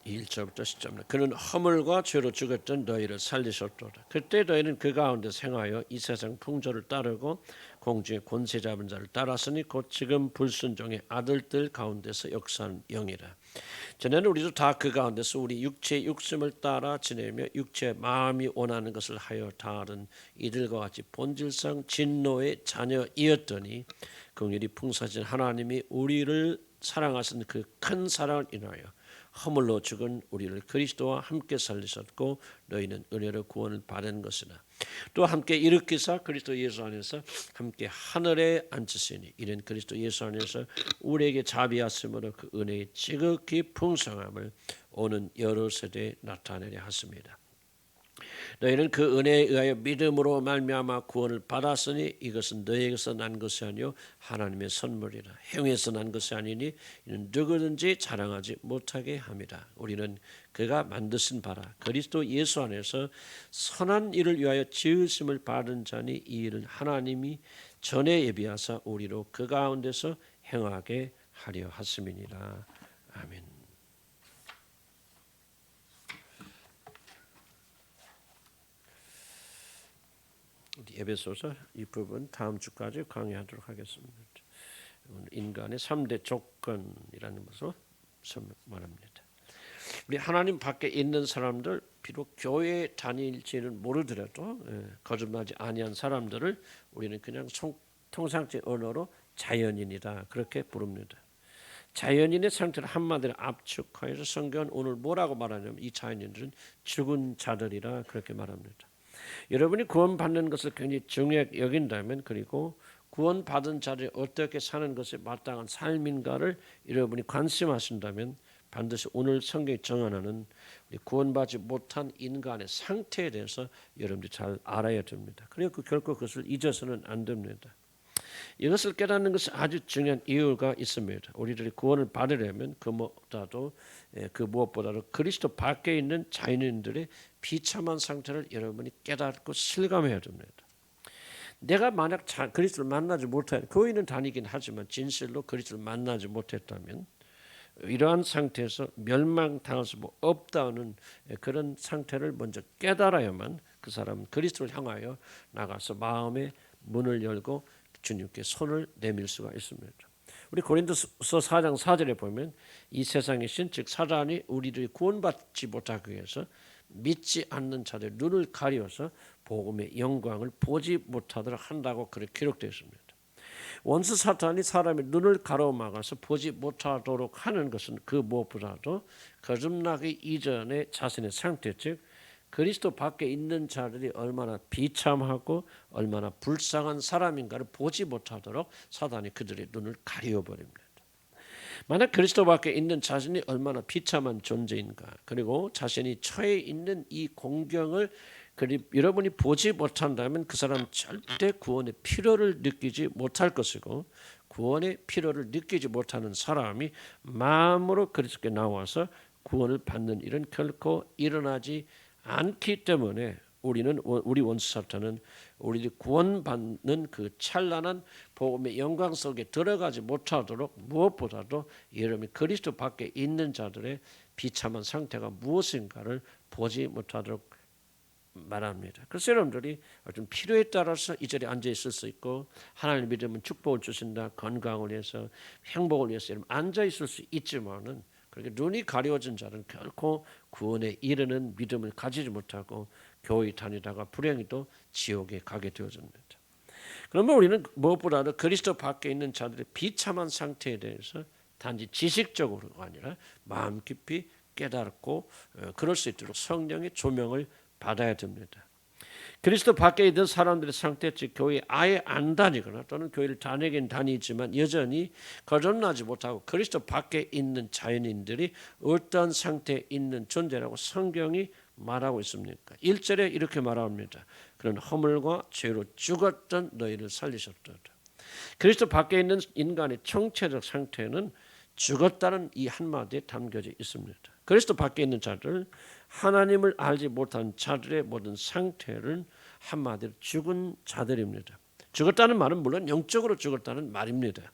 1절부터 10절. 그는 허물과 죄로 죽었던 너희를 살리셨도다. 그때 너희는 그 가운데 생하여 이 세상 풍조를 따르고 공중의 권세 잡은 자를 따랐으니 곧 지금 불순종의 아들들 가운데서 역사하는 영이라. 전에는 우리도 다 그 가운데서 우리 육체의 욕심을 따라 지내며 육체의 마음이 원하는 것을 하여 다하던 이들과 같이 본질상 진노의 자녀이었더니 긍휼이 풍성하신 하나님이 우리를 사랑하신 그 큰 사랑을 인하여 허물로 죽은 우리를 그리스도와 함께 살리셨고 너희는 은혜로 구원을 받은 것이나 또 함께 일으키사 그리스도 예수 안에서 함께 하늘에 앉으시니 이는 그리스도 예수 안에서 우리에게 자비하심으로 그 은혜의 지극히 풍성함을 오는 여러 세대에 나타내려 하십니다. 너희는 그 은혜에 의하여 믿음으로 말미암아 구원을 받았으니 이것은 너희에게서 난 것이 아니요 하나님의 선물이라. 행위에서 난 것이 아니니 이는 누구든지 자랑하지 못하게 함이라. 우리는 그가 만드신 바라 그리스도 예수 안에서 선한 일을 위하여 지으심을 받은 자니 이 일은 하나님이 전에 예비하사 우리로 그 가운데서 행하게 하려 하심이니라. 아멘. 에베소서 이 부분 다음 주까지 강의하도록 하겠습니다. 인간의 3대 조건이라는 것을 말합니다. 우리 하나님 밖에 있는 사람들 비록 교회에 다닐지는 모르더라도 거듭나지 아니한 사람들을 우리는 그냥 통상적 언어로 자연인이다 그렇게 부릅니다. 자연인의 상태를 한마디로 압축하여서 성경은 오늘 뭐라고 말하냐면 이 자연인들은 죽은 자들이라 그렇게 말합니다. 여러분이 구원받는 것을 굉장히 중요하게 여긴다면 그리고 구원받은 자들이 어떻게 사는 것이 마땅한 삶인가를 여러분이 관심하신다면 반드시 오늘 성경이 정언하는 구원받지 못한 인간의 상태에 대해서 여러분들이 잘 알아야 됩니다. 그리고 결코 그것을 잊어서는 안 됩니다. 이것을 깨닫는 것이 아주 중요한 이유가 있습니다. 우리들이 구원을 받으려면 그 무엇보다도 그리스도 밖에 있는 자연인들의 비참한 상태를 여러분이 깨닫고 실감해야 됩니다. 내가 만약 그리스도를 만나지 못해 교회는 다니긴 하지만 진실로 그리스도를 만나지 못했다면 이러한 상태에서 멸망당할 수 없다는 그런 상태를 먼저 깨달아야만 그 사람은 그리스도를 향하여 나가서 마음의 문을 열고 주님께 손을 내밀 수가 있습니다. 우리 고린도서 4장 4절에 보면 이 세상의 신 즉 사단이 우리들이 구원받지 못하기 위해서 믿지 않는 자들 눈을 가려서 복음의 영광을 보지 못하도록 한다고 그렇게 기록되어 있습니다. 원수 사탄이 사람의 눈을 가로막아서 보지 못하도록 하는 것은 그 무엇보다도 거듭나기 이전의 자신의 상태 즉 그리스도 밖에 있는 자들이 얼마나 비참하고 얼마나 불쌍한 사람인가를 보지 못하도록 사단이 그들의 눈을 가려버립니다. 만약 그리스도 밖에 있는 자신이 얼마나 비참한 존재인가 그리고 자신이 처해 있는 이 공경을 여러분이 보지 못한다면 그 사람은 절대 구원의 필요를 느끼지 못할 것이고 구원의 필요를 느끼지 못하는 사람이 마음으로 그리스도께 나와서 구원을 받는 일은 결코 일어나지 않기 때문에 우리 원수 사탄은 우리들이 구원받는 그 찬란한 복음의 영광 속에 들어가지 못하도록 무엇보다도 여러분이 그리스도 밖에 있는 자들의 비참한 상태가 무엇인가를 보지 못하도록 말합니다. 그래서 여러분들이 어떤 필요에 따라서 이 자리에 앉아 있을 수 있고 하나님 믿으면 축복을 주신다 건강을 위해서 행복을 위해서 여러분 앉아 있을 수 있지만은 그렇게 눈이 가려진 자는 결코 구원에 이르는 믿음을 가지지 못하고 교회 다니다가 불행히 또 지옥에 가게 되어집니다. 그러면 우리는 무엇보다도 그리스도 밖에 있는 자들의 비참한 상태에 대해서 단지 지식적으로가 아니라 마음 깊이 깨닫고 그럴 수 있도록 성령의 조명을 받아야 됩니다. 그리스도 밖에 있는 사람들의 상태, 즉 교회에 아예 안 다니거나 또는 교회를 다니긴 다니지만 여전히 거듭나지 못하고 그리스도 밖에 있는 자연인들이 어떤 상태에 있는 존재라고 성경이 말하고 있습니까? 1절에 이렇게 말합니다. 그런 허물과 죄로 죽었던 너희를 살리셨도다. 그리스도 밖에 있는 인간의 총체적 상태는 죽었다는 이 한마디에 담겨져 있습니다. 그리스도 밖에 있는 자들, 하나님을 알지 못한 자들의 모든 상태는 한마디로 죽은 자들입니다. 죽었다는 말은 물론 영적으로 죽었다는 말입니다.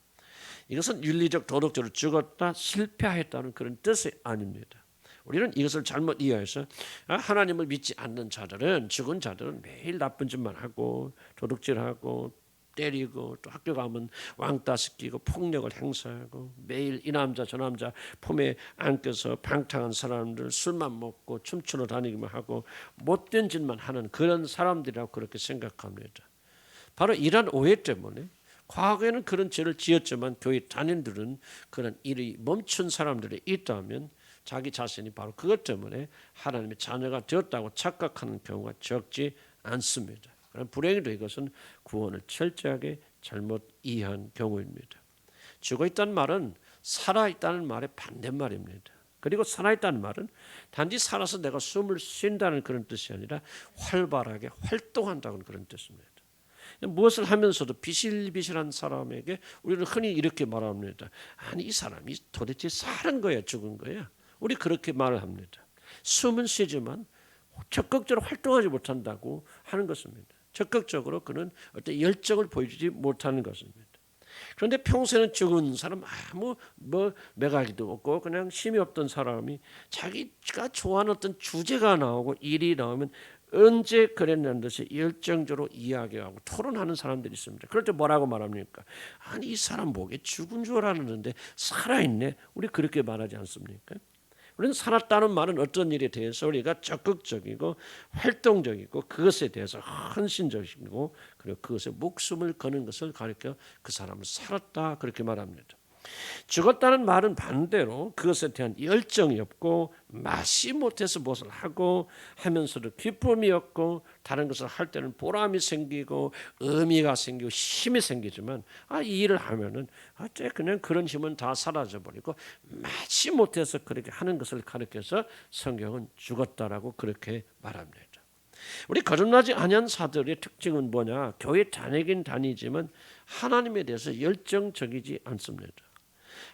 이것은 윤리적 도덕적으로 죽었다 실패했다는 그런 뜻이 아닙니다. 우리는 이것을 잘못 이해해서 하나님을 믿지 않는 자들은, 죽은 자들은 매일 나쁜 짓만 하고 도둑질하고 때리고 또 학교 가면 왕따 시키고 폭력을 행사하고 매일 이 남자 저 남자 품에 안겨서 방탕한 사람들 술만 먹고 춤추러 다니기만 하고 못된 짓만 하는 그런 사람들이라고 그렇게 생각합니다. 바로 이런 오해 때문에 과거에는 그런 죄를 지었지만 교회 단인들은 그런 일이 멈춘 사람들이 있다면 자기 자신이 바로 그것 때문에 하나님의 자녀가 되었다고 착각하는 경우가 적지 않습니다. 그럼 불행히도 이것은 구원을 철저하게 잘못 이해한 경우입니다. 죽어있다는 말은 살아있다는 말의 반대말입니다. 그리고 살아있다는 말은 단지 살아서 내가 숨을 쉰다는 그런 뜻이 아니라 활발하게 활동한다는 그런 뜻입니다. 무엇을 하면서도 비실비실한 사람에게 우리는 흔히 이렇게 말합니다. 아니 이 사람이 도대체 사는 거야 죽은 거야? 우리 그렇게 말을 합니다. 숨은 쉬지만 적극적으로 활동하지 못한다고 하는 것입니다. 적극적으로 그는 어떤 열정을 보여주지 못하는 것입니다. 그런데 평소에는 죽은 사람 아무 매가기도 없고 그냥 힘이 없던 사람이 자기가 좋아하는 어떤 주제가 나오고 일이 나오면 언제 그랬냐는 듯이 열정적으로 이야기하고 토론하는 사람들이 있습니다. 그럴 때 뭐라고 말합니까? 아니 이 사람 목에 죽은 줄 알았는데 살아있네. 우리 그렇게 말하지 않습니까? 우리는 살았다는 말은 어떤 일에 대해서 우리가 적극적이고 활동적이고 그것에 대해서 헌신적이고 그리고 그것에 목숨을 거는 것을 가리켜 그 사람은 살았다 그렇게 말합니다. 죽었다는 말은 반대로 그것에 대한 열정이 없고 맛이 못해서 무엇을 하고 하면서도 기쁨이 없고 다른 것을 할 때는 보람이 생기고 의미가 생기고 힘이 생기지만 이 일을 하면은 그냥 그런 힘은 다 사라져버리고 맛이 못해서 그렇게 하는 것을 가리켜서 성경은 죽었다라고 그렇게 말합니다. 우리 거듭나지 아니한 사들의 특징은 뭐냐? 교회 다니긴 다니지만 하나님에 대해서 열정적이지 않습니다.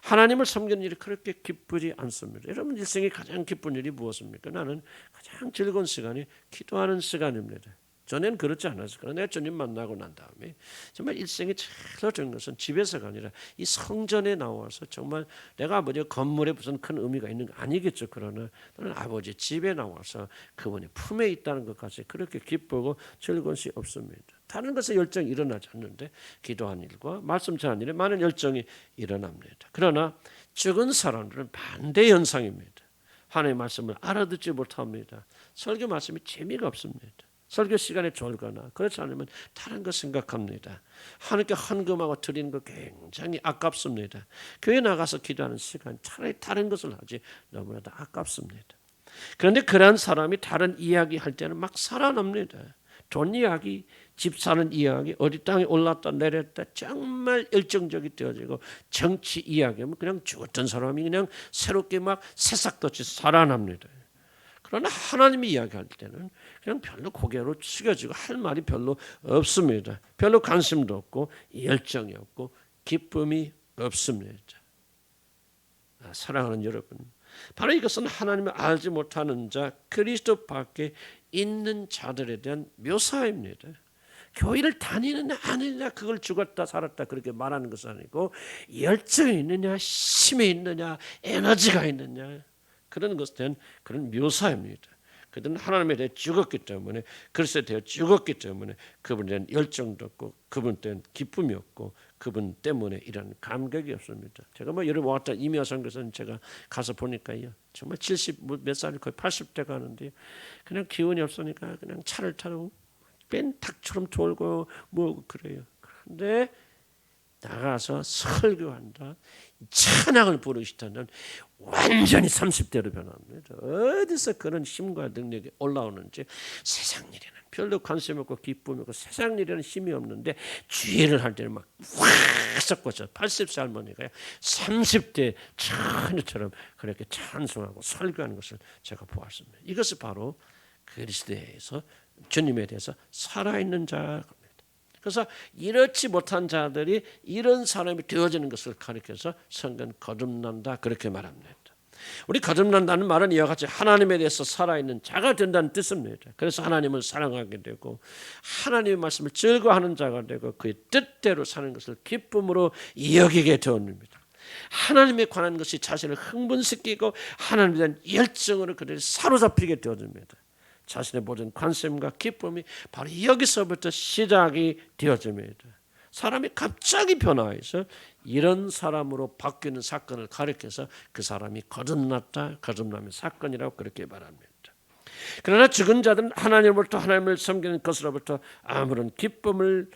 하나님을 섬기는 일이 그렇게 기쁘지 않습니다. 여러분 일생에 가장 기쁜 일이 무엇입니까? 나는 가장 즐거운 시간이 기도하는 시간입니다. 전에는 그렇지 않았어요. 그러나 주님 만나고 난 다음에 정말 일생에 제일 좋은 것은 집에서가 아니라 이 성전에 나와서 정말 내가 아버지 건물에 무슨 큰 의미가 있는 거 아니겠죠. 그러나 나는 아버지 집에 나와서 그분의 품에 있다는 것까지 그렇게 기쁘고 즐거운 것이 없습니다. 다른 것에 열정이 일어나지 않는데 기도한 일과 말씀 전하는 일에 많은 열정이 일어납니다. 그러나 죽은 사람들은 반대 현상입니다. 하나님의 말씀을 알아듣지 못합니다. 설교 말씀이 재미가 없습니다. 설교 시간에 졸거나 그렇지 않으면 다른 거 생각합니다. 하나님께 헌금하고 드리는 거 굉장히 아깝습니다. 교회 나가서 기도하는 시간 차라리 다른 것을 하지 너무나도 아깝습니다. 그런데 그런 사람이 다른 이야기 할 때는 막 살아납니다. 돈 이야기, 집 사는 이야기, 어디 땅에 올랐다 내렸다 정말 열정적이 되어지고 정치 이야기하면 그냥 죽었던 사람이 그냥 새롭게 막 새싹같이 살아납니다. 그러나 하나님이 이야기할 때는 그냥 별로 고개로 숙여지고 할 말이 별로 없습니다. 별로 관심도 없고 열정이 없고 기쁨이 없습니다. 사랑하는 여러분, 바로 이것은 하나님을 알지 못하는 자 그리스도 밖에 있는 자들에 대한 묘사입니다. 교회를 다니느냐 아니느냐 그걸 죽었다 살았다 그렇게 말하는 것은 아니고 열정이 있느냐 힘이 있느냐 에너지가 있느냐 그런 것에 대한 그런 묘사입니다. 그들은 하나님에 대해 죽었기 때문에 그리스도에 대해 죽었기 때문에 그분에 대한 열정도 없고 그분 때문에 기쁨이 없고 그분 때문에 이런 감격이 없습니다. 제가 여름 왔다 임야선교사는 제가 가서 보니까요 정말 70 몇 살 거의 80대 가는데 그냥 기운이 없으니까 그냥 차를 타고 뺀 닭처럼 돌고 그래요. 그런데 나가서 설교한다, 찬양을 부르시다는 완전히 30대로 변합니다. 어디서 그런 힘과 능력이 올라오는지 세상 일에는 별로 관심 없고 기쁨이 없고 세상 일에는 힘이 없는데 주의를 할 때는 막 확 섞어서 80세 할머니가 30대 처녀처럼 그렇게 찬송하고 설교하는 것을 제가 보았습니다. 이것이 바로 그리스도에서 주님에 대해서 살아있는 자입니다. 그래서 이렇지 못한 자들이 이런 사람이 되어지는 것을 가리켜서 성경은 거듭난다 그렇게 말합니다. 우리 거듭난다는 말은 이와 같이 하나님에 대해서 살아있는 자가 된다는 뜻입니다. 그래서 하나님을 사랑하게 되고 하나님의 말씀을 즐거워하는 자가 되고 그의 뜻대로 사는 것을 기쁨으로 여기게 되옵니다. 하나님에 관한 것이 자신을 흥분시키고 하나님에 대한 열정으로 그들이 사로잡히게 되어집니다. 자신의 모든 관심과 기쁨이 바로 여기서부터 시작이 되어집니다. 사람이 갑자기 변화해서 이런 사람으로 바뀌는 사건을 가리켜서 그 사람이 거듭났다, 거듭남의 사건이라고 그렇게 말합니다. 그러나 죽은 자들은 하나님으로부터 하나님을 섬기는 것으로부터 아무런 기쁨을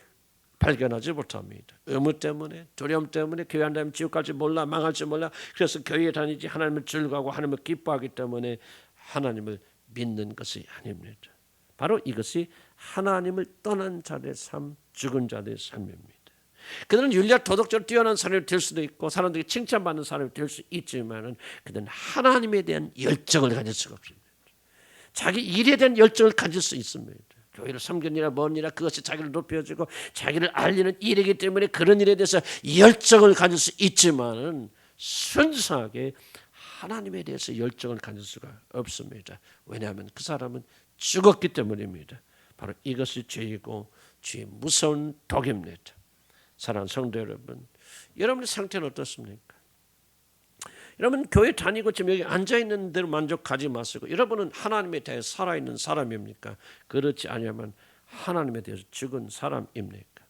발견하지 못합니다. 의무 때문에, 두려움 때문에 교회 안 다니면 지옥 갈지 몰라, 망할지 몰라. 그래서 교회에 다니지 하나님을 즐거워하고 하나님을 기뻐하기 때문에 하나님을 믿는 것이 아닙니다. 바로 이것이 하나님을 떠난 자들의 삶, 죽은 자들의 삶입니다. 그들은 윤리학 도덕적으로 뛰어난 사람이 될 수도 있고 사람들이 칭찬받는 사람이 될 수 있지만 그들은 하나님에 대한 열정을 가질 수가 없습니다. 자기 일에 대한 열정을 가질 수 있습니다. 교회를 섬기느라 뭐니라 그것이 자기를 높여주고 자기를 알리는 일이기 때문에 그런 일에 대해서 열정을 가질 수 있지만 순수하게 하나님에 대해서 열정을 가질 수가 없습니다. 왜냐하면 그 사람은 죽었기 때문입니다. 바로 이것이 죄이고 죄의 무서운 독입니다. 사랑하는 성도 여러분, 여러분의 상태는 어떻습니까? 여러분 교회 다니고 지금 여기 앉아있는 대로 만족하지 마시고 여러분은 하나님에 대해 살아있는 사람입니까? 그렇지 않으면 하나님에 대해서 죽은 사람입니까?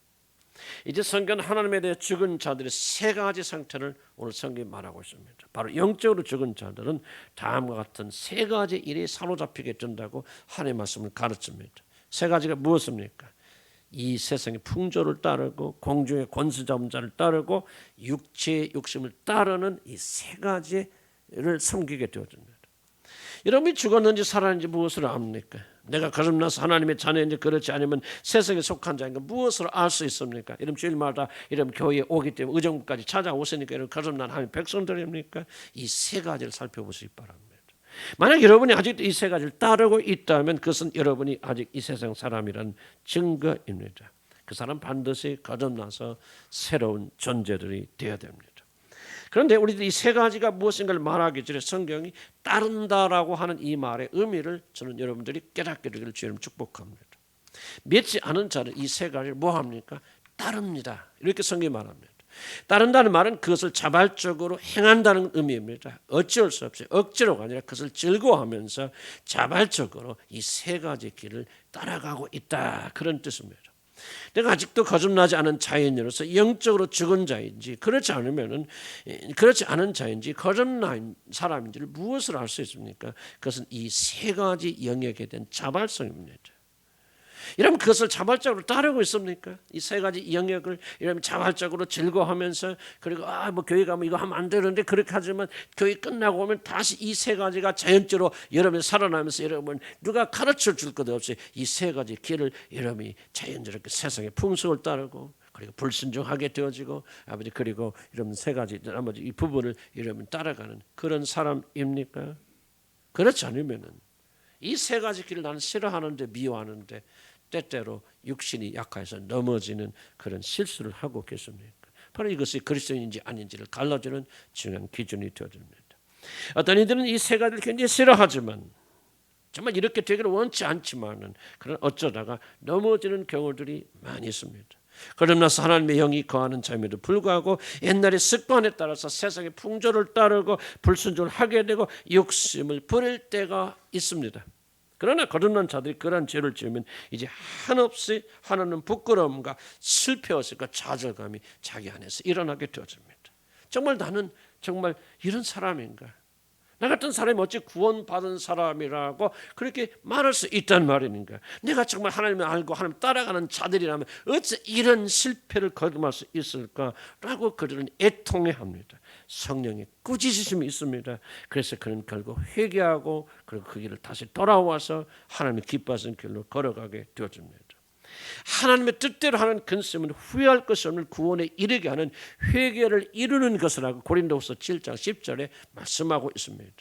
이제 성경 하나님에 대해 죽은 자들의 세 가지 상태를 오늘 성경이 말하고 있습니다. 바로 영적으로 죽은 자들은 다음과 같은 세 가지 일에 사로잡히게 된다고 하나님의 말씀을 가르칩니다. 세 가지가 무엇입니까? 이 세상의 풍조를 따르고 공중의 권세 잡은 자를 따르고 육체의 욕심을 따르는 이 세 가지를 섬기게 되어집니다. 여러분이 죽었는지 살았는지 무엇으로 압니까? 내가 거듭나서 하나님의 자녀인지 그렇지 않으면 세상에 속한 자인가 무엇으로 알 수 있습니까? 이런 주일마다 이런 교회에 오기 때문에 의정부까지 찾아오시니까 이런 거듭난 하나님의 백성들입니까? 이 세 가지를 살펴보시기 바랍니다. 만약 여러분이 아직도 이 세 가지를 따르고 있다면 그것은 여러분이 아직 이 세상 사람이라는 증거입니다. 그 사람 반드시 거듭나서 새로운 존재들이 되어야 됩니다. 그런데 우리들이 이 세 가지가 무엇인가를 말하기 전에 성경이 따른다라고 하는 이 말의 의미를 저는 여러분들이 깨닫게 되기를 주님 축복합니다. 믿지 않은 자는 이 세 가지를 뭐합니까? 따릅니다. 이렇게 성경이 말합니다. 따른다는 말은 그것을 자발적으로 행한다는 의미입니다. 어쩔 수 없이 억지로가 아니라 그것을 즐거워하면서 자발적으로 이 세 가지 길을 따라가고 있다. 그런 뜻입니다. 내가 아직도 거듭나지 않은 자인으로서 영적으로 죽은 자인지 그렇지 않은 자인지 거듭난 사람인지를 무엇을 알 수 있습니까? 그것은 이 세 가지 영역에 대한 자발성입니다. 여러분 그것을 자발적으로 따르고 있습니까? 이 세 가지 영역을 여러분 자발적으로 즐거워하면서 그리고 뭐 교회 가면 이거 하면 안 되는데 그렇게 하지만 교회 끝나고 오면 다시 이 세 가지가 자연적으로 여러분이 살아나면서 여러분 누가 가르쳐 줄 것 없이 이 세 가지 길을 여러분이 자연스럽게 세상의 풍속을 따르고 그리고 불순종하게 되어지고 아버지 그리고 여러분 세 가지 나머지 이 부분을 여러분 따라가는 그런 사람입니까? 그렇지 않으면은 이 세 가지 길을 나는 싫어하는데 미워하는데 때때로 육신이 약해서 넘어지는 그런 실수를 하고 계십니까? 바로 이것이 그리스도인인지 아닌지를 갈라주는 중요한 기준이 되어집니다. 어떤 이들은 이 세 가지를 굉장히 싫어하지만 정말 이렇게 되기를 원치 않지만은 그런 어쩌다가 넘어지는 경우들이 많이 있습니다. 거듭나서 하나님의 영이 거하는 자임에도 불구하고 옛날의 습관에 따라서 세상의 풍조를 따르고 불순종을 하게 되고 욕심을 부릴 때가 있습니다. 그러나 거듭난 자들이 그러한 죄를 지으면 이제 한없이 하나는 부끄러움과 실패의식과 좌절감이 자기 안에서 일어나게 되어집니다. 정말 나는 정말 이런 사람인가? 나 같은 사람이 어찌 구원받은 사람이라고 그렇게 말할 수 있단 말인가? 내가 정말 하나님을 알고 하나님 따라가는 자들이라면 어찌 이런 실패를 거듭할 수 있을까라고 그들은 애통해합니다. 성령의 꾸짖으심이 있습니다. 그래서 그는 결국 회개하고 그리고 그 길을 다시 돌아와서 하나님의 기뻐하시는 길로 걸어가게 되어집니다. 하나님의 뜻대로 하는 근심은 후회할 것이 없는 구원에 이르게 하는 회개를 이루는 것이라고 고린도후서 7장 10절에 말씀하고 있습니다.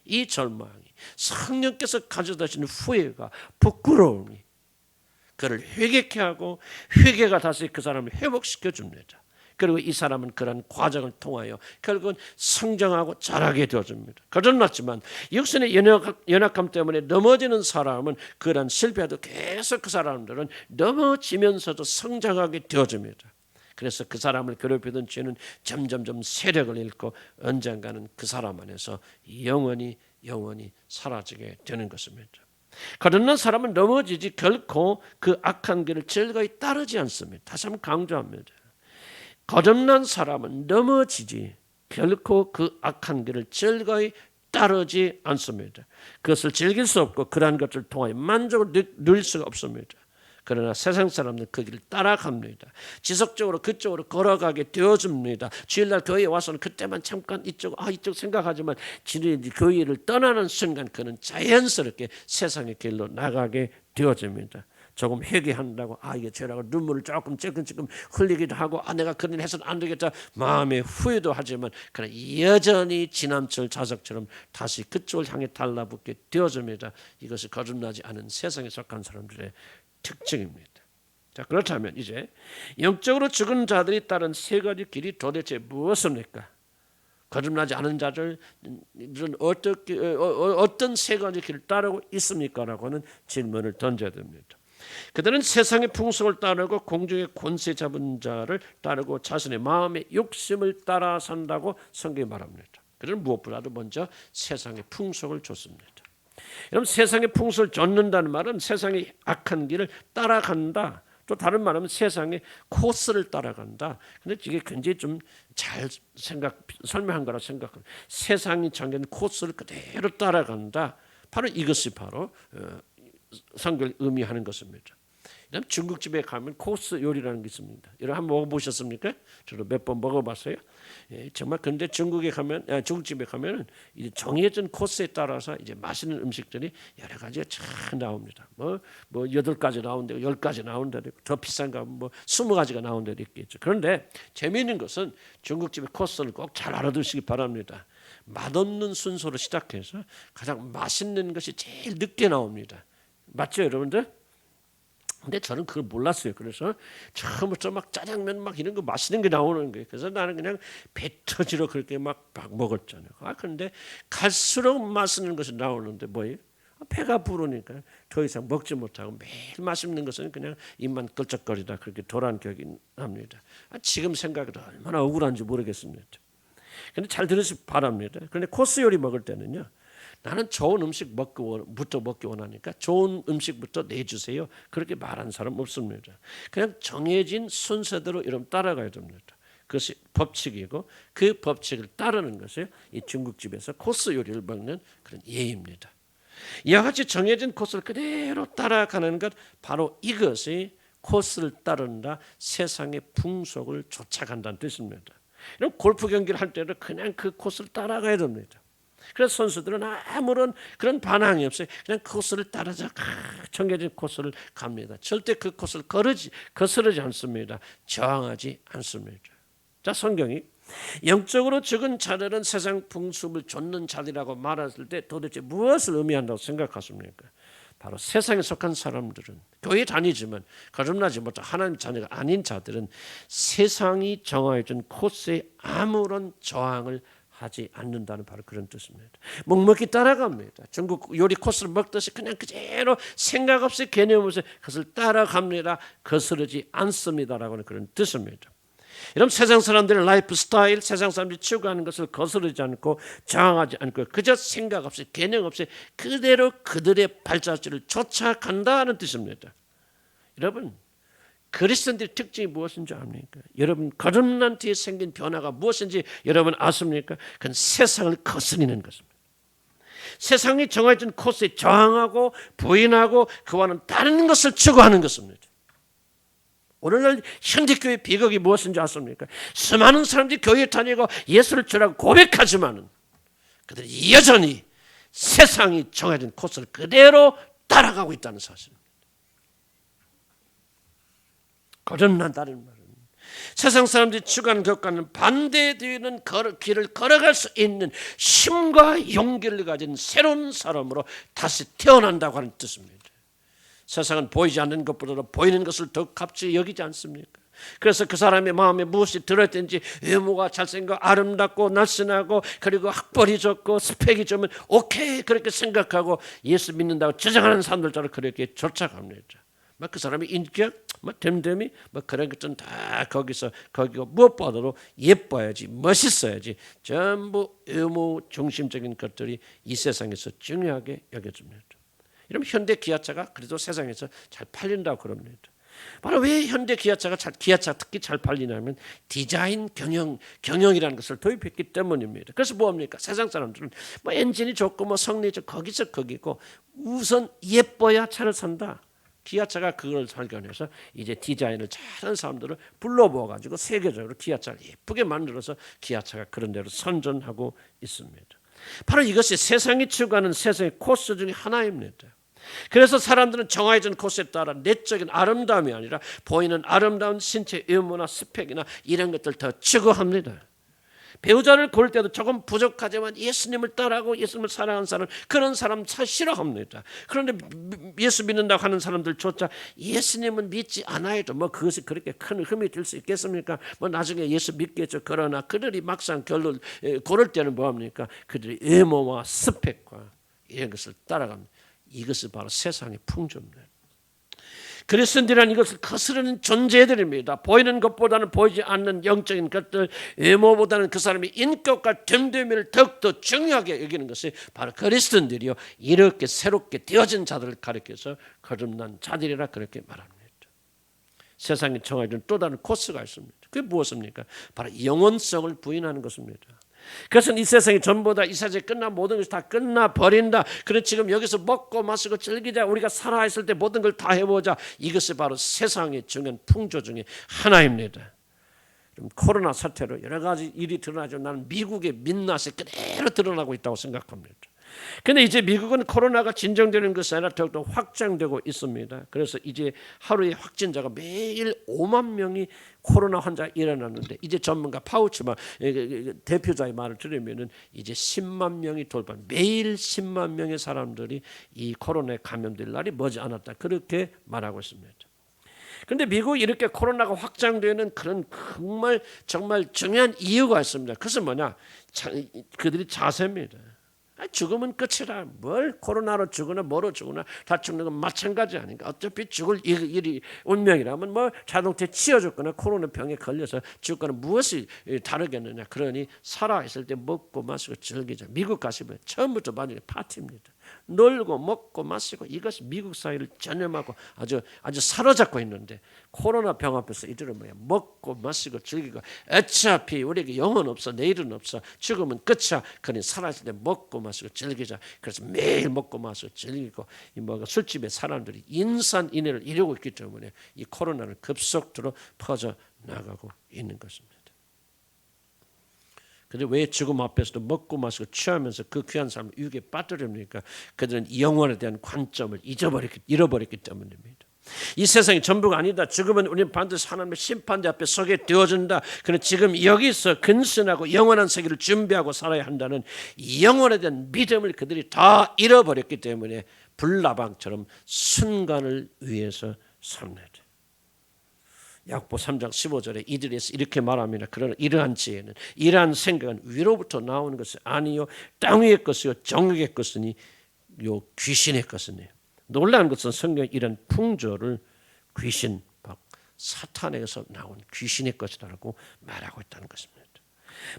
이 절망이 성령께서 가져다 주시는 후회가 부끄러움이 그를 회개케 하고 회개가 다시 그 사람을 회복시켜 줍니다. 그리고 이 사람은 그런 과정을 통하여 결국은 성장하고 자라게 되어집니다. 거듭났지만 육신의 연약함 때문에 넘어지는 사람은 그런 실패도 계속 그 사람들은 넘어지면서도 성장하게 되어집니다. 그래서 그 사람을 괴롭히던 죄는 점점점 세력을 잃고 언젠가는 그 사람 안에서 영원히 사라지게 되는 것입니다. 거듭난 사람은 넘어지지 결코 그 악한 길을 즐거이 따르지 않습니다. 다시 한번 강조합니다. 거듭난 사람은 넘어지지 결코 그 악한 길을 즐거이 따르지 않습니다. 그것을 즐길 수 없고 그러한 것을 통하여 만족을 누릴 수가 없습니다. 그러나 세상 사람들은 그 길을 따라갑니다. 지속적으로 그쪽으로 걸어가게 되어집니다. 주일날 교회에 와서는 그때만 잠깐 이쪽 생각하지만 교회를 떠나는 순간 그는 자연스럽게 세상의 길로 나가게 되어집니다. 조금 회개한다고 이게 죄라고 눈물을 조금 찔끔찔끔 흘리기도 하고 내가 그런 일 해서는 안 되겠다 마음에 후회도 하지만 그러나 여전히 지남철 자석처럼 다시 그쪽을 향해 달라붙게 되어집니다. 이것이 거듭나지 않은 세상에 속한 사람들의 특징입니다. 자, 그렇다면 이제 영적으로 죽은 자들이 따른 세 가지 길이 도대체 무엇입니까? 거듭나지 않은 자들은 어떤 세 가지 길을 따르고 있습니까? 라고 하는 질문을 던져야 됩니다. 그들은 세상의 풍속을 따르고 공중의 권세 잡은 자를 따르고 자신의 마음의 욕심을 따라 산다고 성경이 말합니다. 그들은 무엇보다도 먼저 세상의 풍속을 좇습니다. 여러분, 세상의 풍속을 좇는다는 말은 세상의 악한 길을 따라간다. 또 다른 말하면 세상의 코스를 따라간다. 근데 이게 굉장히 좀 잘 설명한 거라 생각합니다. 세상이 정해진 코스를 그대로 따라간다. 바로 이것이 바로 성경을 의미하는 것입니다. 중국집에 가면 코스 요리라는 게 있습니다. 여러분 한번 먹어보셨습니까? 저도 몇 번 먹어봤어요. 정말 근데 중국집에 가면은 이제 정해진 코스에 따라서 이제 맛있는 음식들이 여러 가지가 참 나옵니다. 뭐 8가지 나온 데고 10가지 나온 데도 있고 더 비싼 거 뭐 20가지가 나온 데도 있겠죠. 그런데 재미있는 것은 중국집의 코스를 꼭 잘 알아두시기 바랍니다. 맛없는 순서로 시작해서 가장 맛있는 것이 제일 늦게 나옵니다. 맞죠, 여러분들? 근데 저는 그걸 몰랐어요. 그래서 처음부터 막 짜장면 막 이런 거 맛있는 게 나오는 거예요. 그래서 나는 그냥 배 터지러 그렇게 막 먹었잖아요. 그런데 갈수록 맛있는 것이 나오는데 뭐예요? 배가 부르니까 더 이상 먹지 못하고 매일 맛있는 것은 그냥 입만 끌적거리다 그렇게 돌아온 기억이 납니다. 지금 생각해도 얼마나 억울한지 모르겠습니다. 그런데 잘 들으시기 바랍니다. 그런데 코스 요리 먹을 때는요. 나는 좋은 음식부터 먹기 원하니까 좋은 음식부터 내주세요. 그렇게 말하는 사람 없습니다. 그냥 정해진 순서대로 이러면 따라가야 됩니다. 그것이 법칙이고 그 법칙을 따르는 것이 이 중국집에서 코스 요리를 먹는 그런 예입니다. 이와 같이 정해진 코스를 그대로 따라가는 것 바로 이것이 코스를 따른다. 세상의 풍속을 쫓아간다는 뜻입니다. 이런 골프 경기를 할 때도 그냥 그 코스를 따라가야 됩니다. 그래서 선수들은 아무런 그런 반항이 없어요. 그냥 코스를 따라서 정해진 코스를 갑니다. 절대 그 코스를 거스르지 않습니다. 저항하지 않습니다. 자, 성경이 영적으로 죽은 자들은 세상 풍습을 좇는 자들이라고 말했을 때 도대체 무엇을 의미한다고 생각하십니까? 바로 세상에 속한 사람들은 교회 다니지만 거듭나지 못한 하나님 자녀가 아닌 자들은 세상이 정해준 코스에 아무런 저항을 하지 않는다는 바로 그런 뜻입니다. 묵묵히 따라갑니다. 중국 요리 코스를 먹듯이 그냥 그대로 생각 없이 개념 없이 그것을 따라갑니다. 거스르지 않습니다라고 하는 그런 뜻입니다. 여러분, 세상 사람들의 라이프 스타일, 세상 사람들이 추구하는 것을 거스르지 않고 저항하지 않고 그저 생각 없이 개념 없이 그대로 그들의 발자취를 쫓아간다는 뜻입니다. 여러분, 그리스도인들의 특징이 무엇인지 압니까? 여러분, 거듭난 뒤에 생긴 변화가 무엇인지 여러분 아십니까? 그건 세상을 거스르는 것입니다. 세상이 정해진 코스에 저항하고 부인하고 그와는 다른 것을 추구하는 것입니다. 오늘날 현대교회 비극이 무엇인지 아십니까? 수많은 사람들이 교회에 다니고 예수를 주라고 고백하지만 그들이 여전히 세상이 정해진 코스를 그대로 따라가고 있다는 사실입니다. 거듭난다는 말은 세상 사람들이 추구하는 것과는 반대되는 길을 걸어갈 수 있는 힘과 용기를 가진 새로운 사람으로 다시 태어난다고 하는 뜻입니다. 세상은 보이지 않는 것보다도 보이는 것을 더 값지 여기지 않습니까? 그래서 그 사람의 마음에 무엇이 들어있든지 외모가 잘생기고 아름답고 날씬하고 그리고 학벌이 좋고 스펙이 좋으면 오케이 그렇게 생각하고 예수 믿는다고 주장하는 사람들처럼 그렇게 쫓아갑니다. 그 사람의 인격 뭐 됨됨이 뭐 그런 것들은 다 거기가 무엇보다도 예뻐야지, 멋있어야지, 전부 의무 중심적인 것들이 이 세상에서 중요하게 여겨집니다. 이러면 현대 기아차가 그래도 세상에서 잘 팔린다고 그럽니다. 바로 왜 현대 기아차 특히 잘 팔리냐면 디자인 경영이라는 것을 도입했기 때문입니다. 그래서 뭐합니까? 세상 사람들은 뭐 엔진이 좋고 뭐 성능이 좋고 거기서 거기고 우선 예뻐야 차를 산다. 기아차가 그걸 발견해서 이제 디자인을 잘하는 사람들을 불러모아 가지고 세계적으로 기아차를 예쁘게 만들어서 기아차가 그런 대로 선전하고 있습니다. 바로 이것이 세상이 추구하는 세상의 코스 중에 하나입니다. 그래서 사람들은 정해진 코스에 따라 내적인 아름다움이 아니라 보이는 아름다운 신체 외모나 스펙이나 이런 것들 더 추구합니다. 배우자를 고를 때도 조금 부족하지만 예수님을 따라하고 예수님을 사랑하는 사람, 그런 사람 싫어합니다. 그런데 예수 믿는다고 하는 사람들조차 예수님은 믿지 않아도 뭐 그것이 그렇게 큰 흠이 될 수 있겠습니까? 뭐 나중에 예수 믿겠죠. 그러나 그들이 막상 결론 고를 때는 뭐합니까? 그들의 외모와 스펙과 이런 것을 따라갑니다. 이것이 바로 세상의 풍조입니다. 그리스도인이라는 이것을 거스르는 존재들입니다. 보이는 것보다는 보이지 않는 영적인 것들, 외모보다는 그 사람의 인격과 됨됨이를 더욱더 중요하게 여기는 것이 바로 그리스도인들이요, 이렇게 새롭게 되어진 자들을 가리켜서 거듭난 자들이라 그렇게 말합니다. 세상이 정해진 또 다른 코스가 있습니다. 그게 무엇입니까? 바로 영원성을 부인하는 것입니다. 그것은 이 세상이 전부 다 이 세상이 끝나 모든 것이 다 끝나버린다. 그래 지금 여기서 먹고 마시고 즐기자. 우리가 살아있을 때 모든 걸 다 해보자. 이것이 바로 세상의 중요한 풍조 중에 하나입니다. 코로나 사태로 여러 가지 일이 드러나죠. 나는 미국의 민낯이 그대로 드러나고 있다고 생각합니다. 그런데 이제 미국은 코로나가 진정되는 것이 아니라 더욱더 확장되고 있습니다. 그래서 이제 하루에 확진자가 매일 5만 명이 코로나 환자가 일어났는데 이제 전문가 파우치만 대표자의 말을 들으면은 이제 10만 명이 돌파, 매일 10만 명의 사람들이 이 코로나에 감염될 날이 머지않았다. 그렇게 말하고 있습니다. 그런데 미국이 이렇게 코로나가 확장되는 그런 정말 중요한 이유가 있습니다. 그것은 뭐냐? 그들이 자세입니다. 죽으면 끝이라. 뭘 코로나로 죽으나 뭐로 죽으나 다 죽는 건 마찬가지 아닌가. 어차피 죽을 일이 운명이라면 뭐 자동차에 치여 죽거나 코로나 병에 걸려서 죽거나 무엇이 다르겠느냐. 그러니 살아있을 때 먹고 마시고 즐기자. 미국 가시면 처음부터 완전히 파티입니다. 놀고 먹고 마시고 이것이 미국 사회를 전염하고 아주 사로잡고 있는데 코로나 병 앞에서 이들은 뭐야? 먹고 마시고 즐기고 어차피 우리에게 영혼 없어, 내일은 없어, 죽으면 끝이야. 그러니 살아있을 때 먹고 마시고 즐기자. 그래서 매일 먹고 마시고 즐기고 이 뭐가 술집에 사람들이 인산인해를 이루고 있기 때문에 이 코로나는 급속도로 퍼져 나가고 있는 것입니다. 그런데 왜 죽음 앞에서도 먹고 마시고 취하면서 그 귀한 삶을 유혹에 빠뜨립니까? 그들은 영혼에 대한 관점을 잃어버렸기 때문입니다. 이 세상이 전부가 아니다. 죽으면 우리는 반드시 하나님의 심판대 앞에 서게 되어진다. 그런데 지금 여기서 근신하고 영원한 세계를 준비하고 살아야 한다는 영혼에 대한 믿음을 그들이 다 잃어버렸기 때문에 불나방처럼 순간을 위해서 삽니다. 야고보 3장 15절에 이들에서 이렇게 말합니다. 그러나 이러한 지혜는, 이러한 생각은 위로부터 나오는 것이 아니요 땅 위의 것이요 정욕의 것이니 요 귀신의 것이니. 놀라운 것은 성경이 이런 풍조를 귀신, 사탄에게서 나온 귀신의 것이라고 말하고 있다는 것입니다.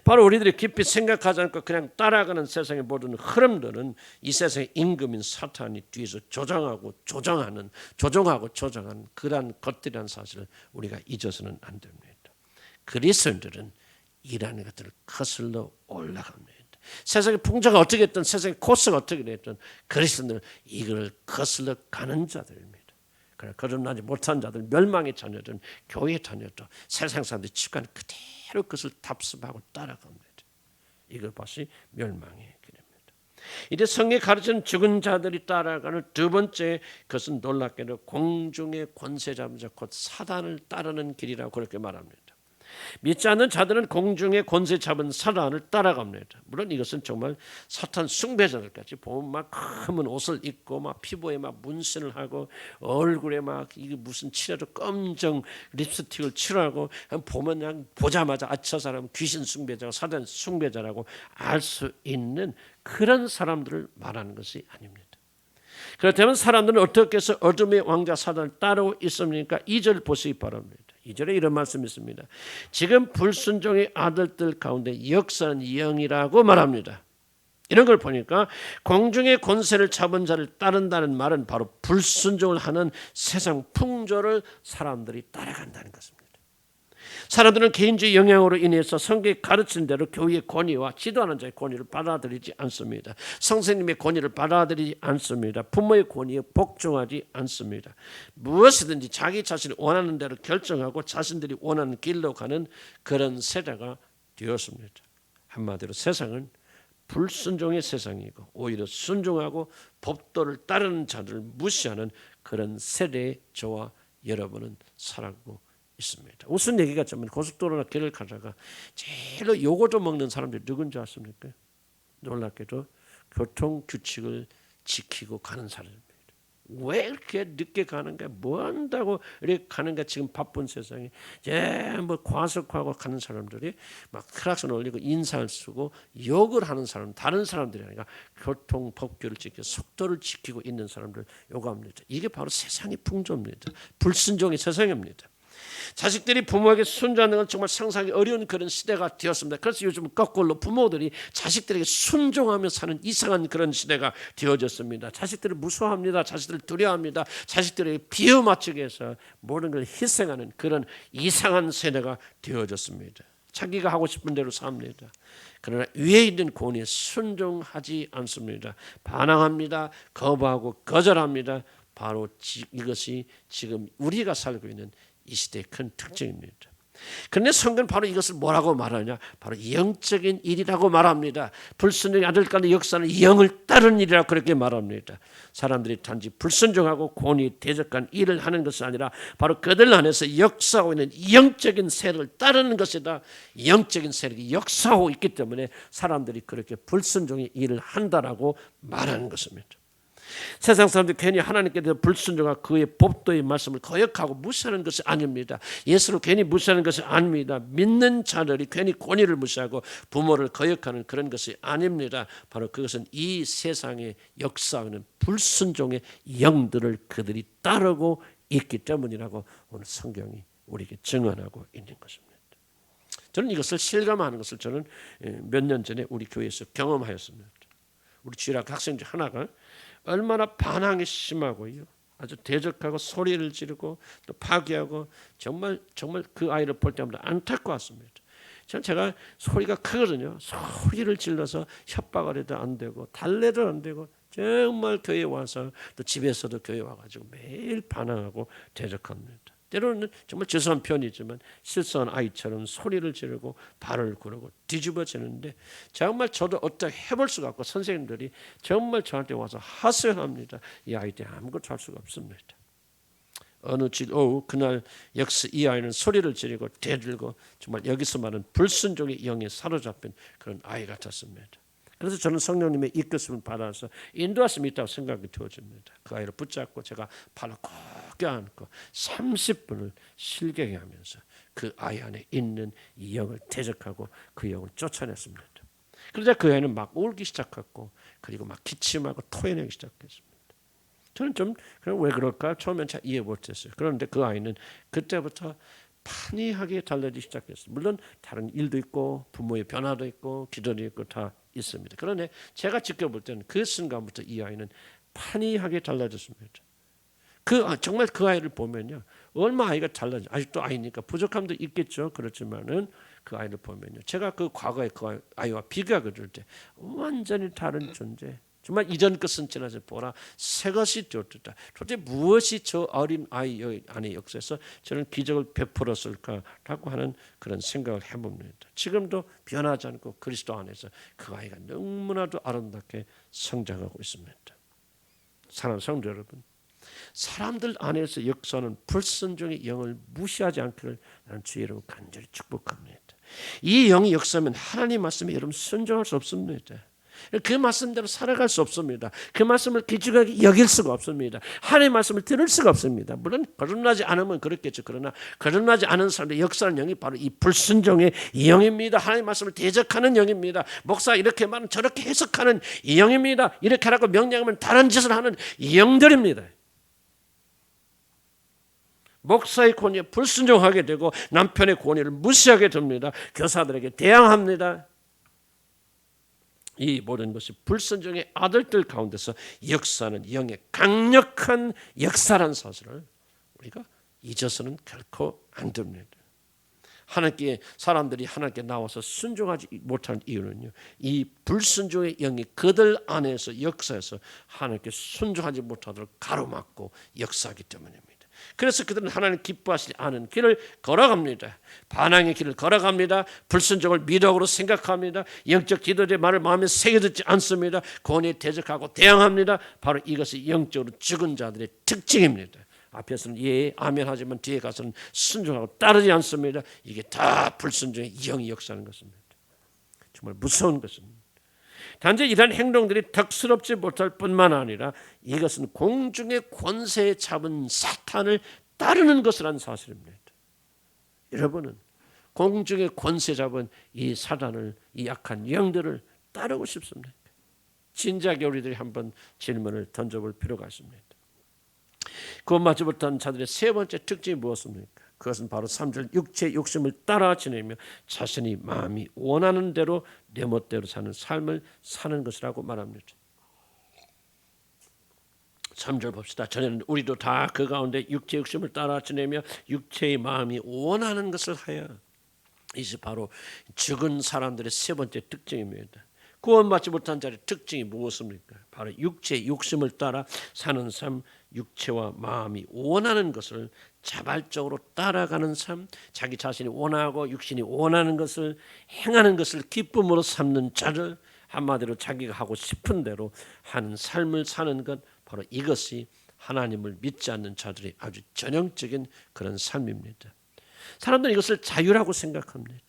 바로 우리들이 깊이 생각하지 않고 그냥 따라가는 세상의 모든 흐름들은 이 세상의 임금인 사탄이 뒤에서 조정하고 조정하는 그러한 것들이라는 사실을 우리가 잊어서는 안 됩니다. 그리스도인들은 이라는 것들을 거슬러 올라갑니다. 세상의 풍조가 어떻게 됐든 세상의 코스가 어떻게 됐든 그리스도인들은 이걸 거슬러 가는 자들입니다. 그러나 거듭나지 못한 자들, 멸망의 자녀들은 교회의 자녀도 세상 사람들이 취한 그대로 그것을 답습하고 따라갑니다. 이것이 멸망의 길입니다. 이제 성경에 가르치는 죽은 자들이 따라가는 두 번째 것은 놀랍게도 공중의 권세 잡은 자 곧 사단을 따르는 길이라고 그렇게 말합니다. 믿지 않는 자들은 공중의 권세 잡은 사단을 따라갑니다. 물론 이것은 정말 사탄 숭배자들까지 보면 막 검은 옷을 입고 막 피부에 막 문신을 하고 얼굴에 막 이게 무슨 칠해도 검정 립스틱을 칠하고 보면 그냥 보자마자 저 사람은 귀신 숭배자고 사단 숭배자라고 알 수 있는 그런 사람들을 말하는 것이 아닙니다. 그렇다면 사람들은 어떻게 해서 어둠의 왕자 사단을 따르고 있습니까? 2절 보시기 바랍니다. 2절에 이런 말씀이 있습니다. 지금 불순종의 아들들 가운데 역사는 영이라고 말합니다. 이런 걸 보니까 공중의 권세를 잡은 자를 따른다는 말은 바로 불순종을 하는 세상 풍조를 사람들이 따라간다는 것입니다. 사람들은 개인주의 영향으로 인해서 성경이 가르친 대로 교회의 권위와 지도하는 자의 권위를 받아들이지 않습니다. 선생님의 권위를 받아들이지 않습니다. 부모의 권위에 복종하지 않습니다. 무엇이든지 자기 자신이 원하는 대로 결정하고 자신들이 원하는 길로 가는 그런 세대가 되었습니다. 한마디로 세상은 불순종의 세상이고 오히려 순종하고 법도를 따르는 자들을 무시하는 그런 세대에 저와 여러분은 살아가고 있습니다. 무슨 얘기가 좀 고속도로나 길을 가다가 제일로 요거도 먹는 사람들이 누군지 아십니까? 놀랍게도 교통 규칙을 지키고 가는 사람입니다. 왜 이렇게 늦게 가는가? 뭐 한다고 이렇게 가는가? 지금 바쁜 세상에 뭐 과속하고 가는 사람들이 막 크락션 올리고 인사를 쓰고 욕을 하는 사람, 다른 사람들이 아니라 교통 법규를 지키고 속도를 지키고 있는 사람들 요구합니다. 이게 바로 세상의 풍조입니다. 불순종의 세상입니다. 자식들이 부모에게 순종하는 건 정말 상상하기 어려운 그런 시대가 되었습니다. 그래서 요즘 거꾸로 부모들이 자식들에게 순종하며 사는 이상한 그런 시대가 되어졌습니다. 자식들을 무서워합니다. 자식들을 두려워합니다. 자식들에게 비유 맞추기 위해서 모든 걸 희생하는 그런 이상한 세대가 되어졌습니다. 자기가 하고 싶은 대로 삽니다. 그러나 위에 있는 권위에 순종하지 않습니다. 반항합니다. 거부하고 거절합니다. 바로 이것이 지금 우리가 살고 있는 이 시대의 큰 특징입니다. 그런데 성경은 바로 이것을 뭐라고 말하냐? 바로 영적인 일이라고 말합니다. 불순종의 아들간의 역사는 영을 따르는 일이라고 그렇게 말합니다. 사람들이 단지 불순종하고 권위 대적한 일을 하는 것이 아니라 바로 그들 안에서 역사하고 있는 영적인 세력을 따르는 것이다. 영적인 세력이 역사하고 있기 때문에 사람들이 그렇게 불순종의 일을 한다라고 말하는 것입니다. 세상 사람들이 괜히 하나님께 대해서 불순종하고 그의 법도의 말씀을 거역하고 무시하는 것이 아닙니다. 예수를 괜히 무시하는 것이 아닙니다. 믿는 자들이 괜히 권위를 무시하고 부모를 거역하는 그런 것이 아닙니다. 바로 그것은 이 세상에 역사하는 불순종의 영들을 그들이 따르고 있기 때문이라고 오늘 성경이 우리에게 증언하고 있는 것입니다. 저는 이것을 실감하는 것을 저는 몇 년 전에 우리 교회에서 경험하였습니다. 우리 주일학 학생 중 하나가 얼마나 반항이 심하고요, 아주 대적하고 소리를 지르고 또 파괴하고 정말 그 아이를 볼 때마다 안타까웠습니다. 제가 소리가 크거든요. 소리를 질러서 협박을 해도 안 되고 달래도 안 되고 정말 교회 와서 또 집에서도 교회 와가지고 매일 반항하고 대적합니다. 때로는 정말 죄송한 표현이지만 실수한 아이처럼 소리를 지르고 발을 구르고 뒤집어지는데 정말 저도 어떻게 해볼 수가 없고 선생님들이 정말 저한테 와서 하소연합니다. 이 아이에 아무것도 할 수가 없습니다. 어느 주일 오후 그날 역시 이 아이는 소리를 지르고 대들고 정말 여기서 말하는 불순종의 영에 사로잡힌 그런 아이 같았습니다. 그래서 저는 성령님의 이끄심을 받아서 인도하심이 있다고 생각이 되어집니다. 그 아이를 붙잡고 제가 발을 꼭 껴안고 30분을 실갱이 하면서 그 아이 안에 있는 이 영을 대적하고 그 영을 쫓아냈습니다. 그러자 그 아이는 막 울기 시작했고 그리고 막 기침하고 토해내기 시작했습니다. 저는 좀 왜 그럴까 처음엔 잘 이해 못했어요. 그런데 그 아이는 그때부터 판이하게 달라지기 시작했어요. 물론 다른 일도 있고 부모의 변화도 있고 기도도 있고 다 있습니다. 그런데 제가 지켜볼 때는 그 순간부터 이 아이는 판이하게 달라졌습니다. 정말 그 아이를 보면요, 얼마 아이가 달라져. 아직도 아이니까 부족함도 있겠죠. 그렇지만은 그 아이를 보면요, 제가 그 과거의 그 아이와 비교하게 될 때 완전히 다른 존재. 정말 이전 것은 지나서 보라 새 것이 되었다. 도대체 무엇이 저 어린 아이 안의 역사에서 저는 기적을 베풀었을까라고 하는 그런 생각을 해봅니다. 지금도 변하지 않고 그리스도 안에서 그 아이가 너무나도 아름답게 성장하고 있습니다. 사랑하는 성도 여러분, 사람들 안에서 역사하는 불순종의 영을 무시하지 않기를 나는 주의 이름으로 간절히 축복합니다. 이 영이 역사하면 하나님 말씀에 여러분 순종할 수 없습니다. 그 말씀대로 살아갈 수 없습니다. 그 말씀을 귀중하게 여길 수가 없습니다. 하나님의 말씀을 들을 수가 없습니다. 물론 거듭나지 않으면 그렇겠죠. 그러나 거듭나지 않은 사람의 역사하는 영이 바로 이 불순종의 영입니다. 하나님의 말씀을 대적하는 영입니다. 목사 이렇게 말은 저렇게 해석하는 영입니다. 이렇게 하라고 명령하면 다른 짓을 하는 영들입니다. 목사의 권위에 불순종하게 되고 남편의 권위를 무시하게 됩니다. 교사들에게 대항합니다. 이 모든 것이 불순종의 아들들 가운데서 역사하는 영의 강력한 역사라는 사실을 우리가 잊어서는 결코 안 됩니다. 하나님께 사람들이 하나님께 나와서 순종하지 못하는 이유는요, 이 불순종의 영이 그들 안에서 역사해서 하나님께 순종하지 못하도록 가로막고 역사하기 때문입니다. 그래서 그들은 하나님 기뻐하시지 않은 길을 걸어갑니다. 반항의 길을 걸어갑니다. 불순종을 미덕으로 생각합니다. 영적 지도자의 말을 마음에 새겨듣지 않습니다. 권위에 대적하고 대항합니다. 바로 이것이 영적으로 죽은 자들의 특징입니다. 앞에서는 예, 아멘 하지만 뒤에 가서는 순종하고 따르지 않습니다. 이게 다 불순종의 영이 역사하는 것입니다. 정말 무서운 것입니다. 단지 이러한 행동들이 덕스럽지 못할 뿐만 아니라 이것은 공중의 권세에 잡은 사탄을 따르는 것이라는 사실입니다. 여러분은 공중의 권세 잡은 이 사단을, 이 약한 영들을 따르고 싶습니까? 진지하게 우리들이 한번 질문을 던져볼 필요가 있습니다. 구원받지 못한 자들의 세 번째 특징이 무엇입니까? 그것은 바로 3절 육체의 욕심을 따라 지내며 자신이 마음이 원하는 대로 내 멋대로 사는 삶을 사는 것이라고 말합니다. 3절 봅시다. 전에는 우리도 다 그 가운데 육체의 욕심을 따라 지내며 육체의 마음이 원하는 것을 하여. 이것이 바로 죽은 사람들의 세 번째 특징입니다. 구원받지 못한 자의 특징이 무엇입니까? 바로 육체의 욕심을 따라 사는 삶, 육체와 마음이 원하는 것을 자발적으로 따라가는 삶, 자기 자신이 원하고 육신이 원하는 것을 행하는 것을 기쁨으로 삼는 자를, 한마디로 자기가 하고 싶은 대로 하는 삶을 사는 것, 바로 이것이 하나님을 믿지 않는 자들의 아주 전형적인 그런 삶입니다. 사람들은 이것을 자유라고 생각합니다.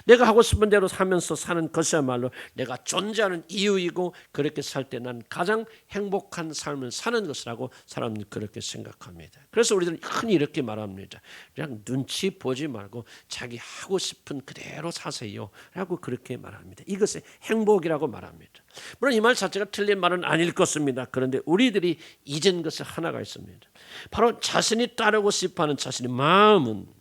내가 하고 싶은 대로 하면서 사는 것이야말로 내가 존재하는 이유이고, 그렇게 살 때 난 가장 행복한 삶을 사는 것이라고 사람들이 그렇게 생각합니다. 그래서 우리들은 흔히 이렇게 말합니다. 그냥 눈치 보지 말고 자기 하고 싶은 그대로 사세요 라고 그렇게 말합니다. 이것이 행복이라고 말합니다. 물론 이 말 자체가 틀린 말은 아닐 것입니다. 그런데 우리들이 잊은 것이 하나가 있습니다. 바로 자신이 따르고 싶어하는 자신의 마음은